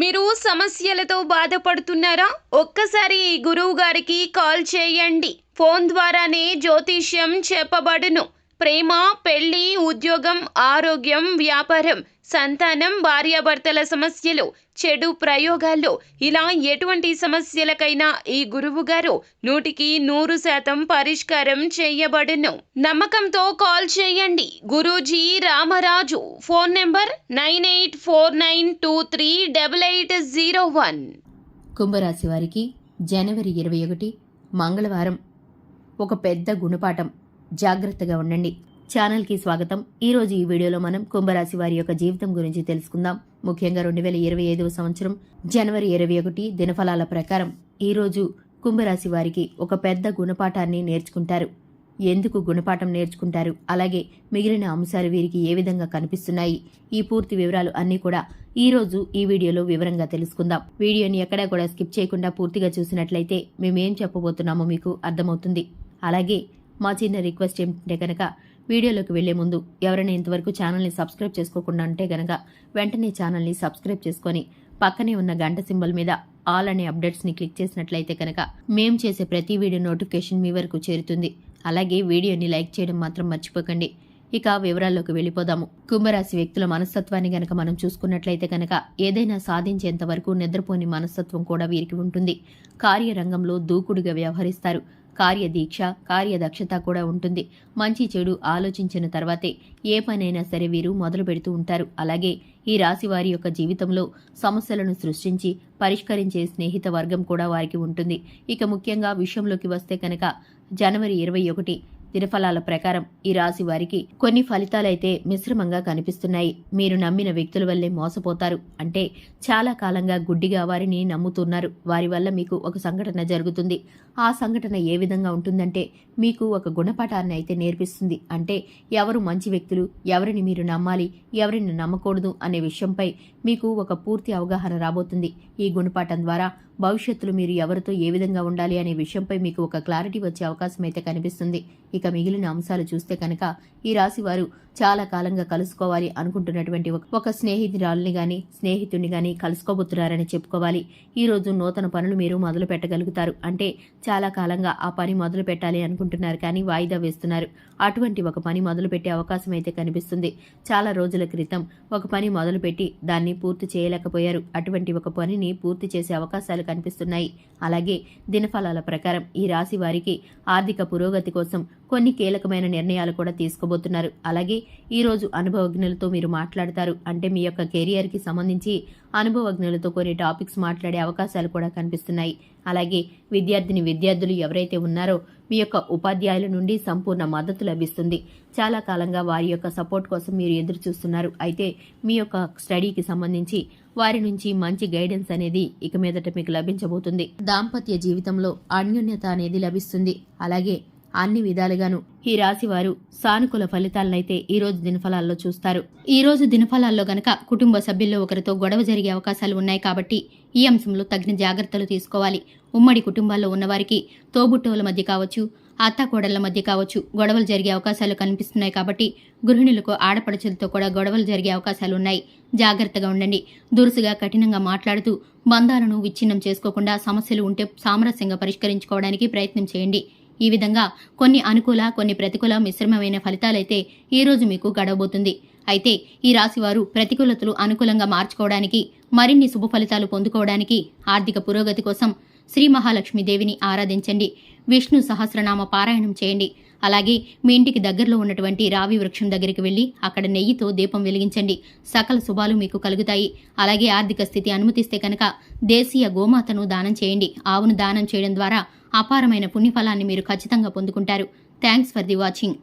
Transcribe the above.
మీరు సమస్యలతో బాధపడుతున్నారా? ఒక్కసారి ఈ గురువు గారికి కాల్ చేయండి. ఫోన్ ద్వారానే జ్యోతిష్యం చెప్పబడును. ప్రేమ, పెళ్లి, ఉద్యోగం, ఆరోగ్యం, వ్యాపారం, సంతానం, భార్యాభర్తల సమస్యలు, చెడు ప్రయోగాలు, ఇలా ఎటువంటి సమస్యలకైనా ఈ గురువు గారు 100% పరిష్కారం చేయబడును. నమ్మకంతో కాల్ చేయండి. గురూజీ రామరాజు. Phone number 9849238801. కుంభరాశి వారికి జనవరి 21 మంగళవారం ఒక పెద్ద గుణపాఠం. జాగ్రత్తగా ఉండండి. ఛానల్కి స్వాగతం. ఈరోజు ఈ వీడియోలో మనం కుంభరాశి వారి యొక్క జీవితం గురించి తెలుసుకుందాం. ముఖ్యంగా 2025 సంవత్సరం జనవరి 21 దినఫలాల ప్రకారం ఈరోజు కుంభరాశి వారికి ఒక పెద్ద గుణపాఠాన్ని నేర్చుకుంటారు. ఎందుకు గుణపాఠం నేర్చుకుంటారు, అలాగే మిగిలిన అంశాలు వీరికి ఏ విధంగా కనిపిస్తున్నాయి, ఈ పూర్తి వివరాలు అన్నీ కూడా ఈరోజు ఈ వీడియోలో వివరంగా తెలుసుకుందాం. వీడియోని ఎక్కడా కూడా స్కిప్ చేయకుండా పూర్తిగా చూసినట్లయితే మేమేం చెప్పబోతున్నామో మీకు అర్థమవుతుంది. అలాగే మా చిన్న రిక్వెస్ట్ ఏమిటంటే కనుక వీడియోలోకి వెళ్లే ముందు ఎవరైనా ఇంతవరకు ఛానల్ని సబ్స్క్రైబ్ చేసుకోకుండా ఉంటే గనక వెంటనే ఛానల్ని సబ్స్క్రైబ్ చేసుకొని పక్కనే ఉన్న గంట సింబల్ మీద ఆల్ అనే అప్డేట్స్ని క్లిక్ చేసినట్లయితే కనుక మేం చేసే ప్రతి వీడియో నోటిఫికేషన్ మీ వరకు చేరుతుంది. అలాగే వీడియోని లైక్ చేయడం మాత్రం మర్చిపోకండి. ఇక వివరాల్లోకి వెళ్ళిపోదాము. కుంభరాశి వ్యక్తుల మనస్తత్వాన్ని గనక మనం చూసుకున్నట్లయితే కనుక ఏదైనా సాధించేంత వరకు నిద్రపోని మనస్తత్వం కూడా వీరికి ఉంటుంది. కార్యరంగంలో దూకుడుగా వ్యవహరిస్తారు. కార్యదీక్ష, కార్యదక్షత కూడా ఉంటుంది. మంచి చెడు ఆలోచించిన తర్వాతే ఏ పనైనా సరే వీరు మొదలు పెడుతూ ఉంటారు. అలాగే ఈ రాశి వారి యొక్క జీవితంలో సమస్యలను సృష్టించి పరిష్కరించే స్నేహిత వర్గం కూడా వారికి ఉంటుంది. ఇక ముఖ్యంగా విషయంలోకి వస్తే కనుక జనవరి 21 దినఫలాల ప్రకారం ఈ రాశి వారికి కొన్ని ఫలితాలైతే మిశ్రమంగా కనిపిస్తున్నాయి. మీరు నమ్మిన వ్యక్తుల వల్లే మోసపోతారు. అంటే చాలా కాలంగా గుడ్డిగా వారిని నమ్ముతున్నారు. వారి వల్ల మీకు ఒక సంఘటన జరుగుతుంది. ఆ సంఘటన ఏ విధంగా ఉంటుందంటే మీకు ఒక గుణపాఠాన్ని అయితే నేర్పిస్తుంది. అంటే ఎవరు మంచి వ్యక్తులు, ఎవరిని మీరు నమ్మాలి, ఎవరిని నమ్మకూడదు అనే విషయంపై మీకు ఒక పూర్తి అవగాహన రాబోతుంది. ఈ గుణపాఠం ద్వారా భవిష్యత్తులో మీరు ఎవరితో ఏ విధంగా ఉండాలి అనే విషయంపై మీకు ఒక క్లారిటీ వచ్చే అవకాశం అయితే కనిపిస్తుంది. ఇక మిగిలిన అంశాలు చూస్తే కనుక ఈ రాశి వారు చాలా కాలంగా కలుసుకోవాలి అనుకుంటున్నటువంటి ఒక స్నేహితురాలని గాని స్నేహితుడిని గాని కలుసుకోబోతున్నారని చెప్పుకోవాలి. ఈ రోజు నూతన పనులు మీరు మొదలు పెట్టగలుగుతారు. అంటే చాలా కాలంగా ఆ పని మొదలు పెట్టాలి అనుకుంటున్నారు కానీ వాయిదా వేస్తున్నారు. అటువంటి ఒక పని మొదలు పెట్టే అవకాశం అయితే కనిపిస్తుంది. చాలా రోజుల క్రితం ఒక పని మొదలుపెట్టి దాన్ని పూర్తి చేయలేకపోయారు. అటువంటి ఒక పనిని పూర్తి చేసే అవకాశాలు కనిపిస్తున్నాయి. అలాగే దినఫలాల ప్రకారం ఈ రాశి వారికి ఆర్థిక పురోగతి కోసం కొన్ని కీలకమైన నిర్ణయాలు కూడా తీసుకోబోతున్నారు. అలాగే ఈ రోజు అనుభవజ్ఞులతో మీరు మాట్లాడతారు. అంటే మీ యొక్క కెరియర్ కి సంబంధించి అనుభవజ్ఞులతో కొన్ని టాపిక్స్ మాట్లాడే అవకాశాలు కూడా కనిపిస్తున్నాయి. అలాగే విద్యార్థులు ఎవరైతే ఉన్నారో మీ యొక్క ఉపాధ్యాయుల నుండి సంపూర్ణ మద్దతు లభిస్తుంది. చాలా కాలంగా వారి యొక్క సపోర్ట్ కోసం మీరు ఎదురు చూస్తున్నారు. అయితే మీ యొక్క స్టడీకి సంబంధించి వారి నుంచి మంచి గైడెన్స్ అనేది ఇక మీదట మీకు లభించబోతుంది. దాంపత్య జీవితంలో అన్యోన్యత అనేది లభిస్తుంది. అలాగే అన్ని విధాలుగాను ఈ రాశి వారు సానుకూల ఫలితాలనైతే ఈ రోజు దినఫలాల్లో చూస్తారు. ఈ రోజు దినఫలాల్లో గనక కుటుంబ సభ్యుల్లో ఒకరితో గొడవ జరిగే అవకాశాలు ఉన్నాయి. కాబట్టి ఈ అంశంలో తగిన జాగ్రత్తలు తీసుకోవాలి. ఉమ్మడి కుటుంబాల్లో ఉన్నవారికి తోబుట్టువుల మధ్య కావచ్చు, అత్తాకోడళ్ల మధ్య కావచ్చు గొడవలు జరిగే అవకాశాలు కనిపిస్తున్నాయి. కాబట్టి గృహిణులకు ఆడపడుచులతో కూడా గొడవలు జరిగే అవకాశాలు ఉన్నాయి. జాగ్రత్తగా ఉండండి. దురుసుగా కఠినంగా మాట్లాడుతూ బంధాలను విచ్ఛిన్నం చేసుకోకుండా సమస్యలు ఉంటే సామరస్యంగా పరిష్కరించుకోవడానికి ప్రయత్నం చేయండి. ఈ విధంగా కొన్ని అనుకూల, కొన్ని ప్రతికూల మిశ్రమమైన ఫలితాలైతే ఈ రోజు మీకు గడవబోతుంది. అయితే ఈ రాశివారు ప్రతికూలతలు అనుకూలంగా మార్చుకోవడానికి, మరిన్ని శుభ ఫలితాలు పొందుకోవడానికి, ఆర్థిక పురోగతి కోసం శ్రీ మహాలక్ష్మీదేవిని ఆరాధించండి. విష్ణు సహస్రనామ పారాయణం చేయండి. అలాగే మీ ఇంటికి దగ్గరలో ఉన్నటువంటి రావి వృక్షం దగ్గరికి వెళ్లి అక్కడ నెయ్యితో దీపం వెలిగించండి. సకల శుభాలు మీకు కలుగుతాయి. అలాగే ఆర్థిక స్థితి అనుమతిస్తే కనుక దేశీయ గోమాతను దానం చేయండి. ఆవును దానం చేయడం ద్వారా అపారమైన పుణ్యఫలాన్ని మీరు ఖచ్చితంగా పొందుకుంటారు. Thanks for the watching.